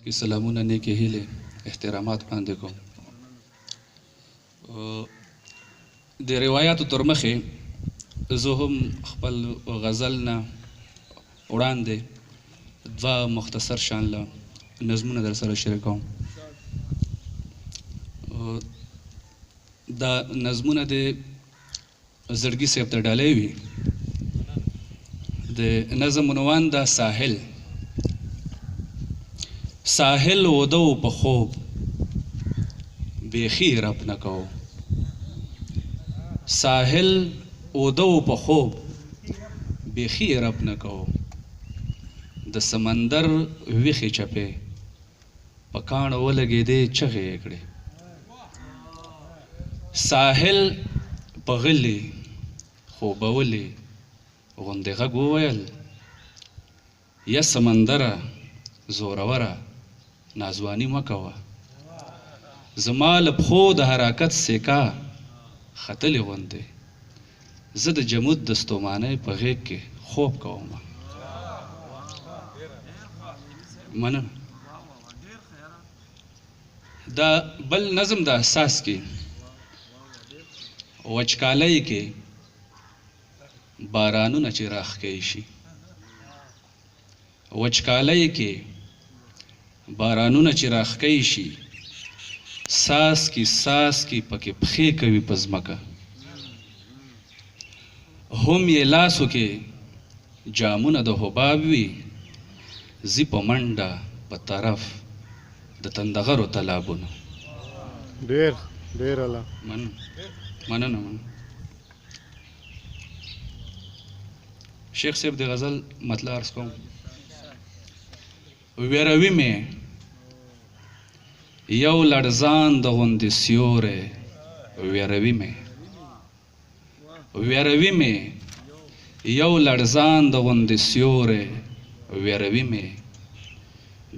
کې سلامونه نیکې هیلې احترامات وړاندې کوم. د روایاتو تر مخې زه هم خپل غزل نه وړاندې دوه مختصر شانله نظمونه در سره شریکوم. دا نظمونه د زړګي صاحب ته ډالۍ وي. د نظم عنوان دا ساحل. ساحل ودو په خوب بیخي رب نه کو. ساحل ودو په خوب بیخي رب نه کو. د سمندر ویخې چپې په کاڼو ولګېدې چغې یې کړې. ساحل په غلې خوبولې غوندې غږ وویل یا سمندره زوروره نازواني مه کوه. زما له پښو د حرکت سیکا ختلې غوندې زه د جمود د ستومانۍ په غېږ کې خوب کومه. مننه. دا بل نظم د احساس کې وچکالۍ کې بارانونه چې راښکي شي. وچکالۍ کې بارانونه چې راښکي شي ساس کی پکې پښې کوي په ځمکه. هم یې لاسو کې جامونه د حباب وي زی په منډه په طرف د تندغرو تالابونو. ډېر الله مننه. شیخ صاحب د غزل مطلع عرض کوم. ویروي مې یو لړزان د غوندې سیوری. ویروي مې یو لړزان د غوندې سیوری. ویروي مې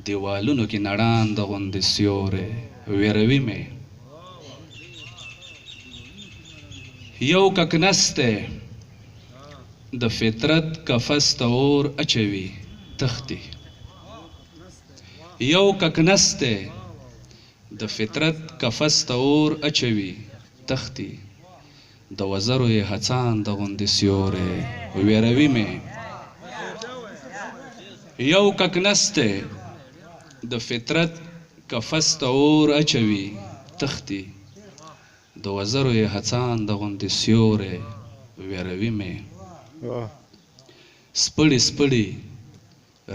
دیوالونو کې نړان د غوندې سیوری. ویروي مې یو ککنستی د فطرت کفس ته اور اچوي تختی. یو ککنستی د فطرت کفس ته اور اچوي تختی. د وزرو یې هڅان د غوندې سیوری. ویروي مې یو ککنستی د فطرت کفس ته اور اچوي تختی. د وزرو یې هڅان د غوندې سیوری. ویروي مې سپړې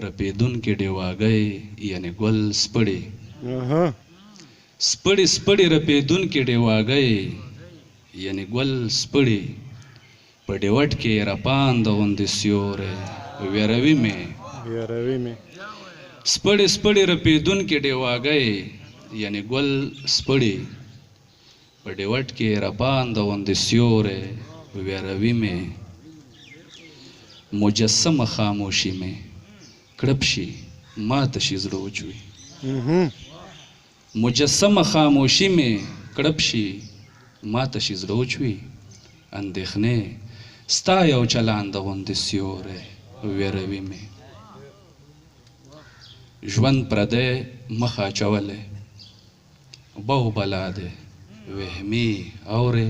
رپېدونکې ډیواګۍ یعنې ګل سپړې. سپړې رپېدونکې ډیواګۍ یعنې ګل سپړې په ډیوټ کې رپان د غوندې سیوری. ویروي مې سپړې رپېدونکې ډیواګۍ یعنې ګل سپړې په ډیوټ کې رپان د غوندې سیوری. ویروي مې مجسمه خاموشي مې کړپ شي ماته شي زړه وچوي. مجسمه خاموشي مې کړپ شي ماته شي زړه وچوي. اندېښنې ستا یو چلان د غوندې سیوری. ویروي مې ژوند پردی مخ اچولی بو بلا دی وهمي اورې.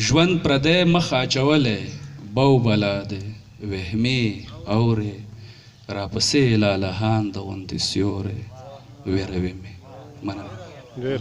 ژوند پردی مخ اچولی بو بلا دی وهمي اورې راپسې لالهان د غوندې سیوری. ویروي مې مننه. ډېر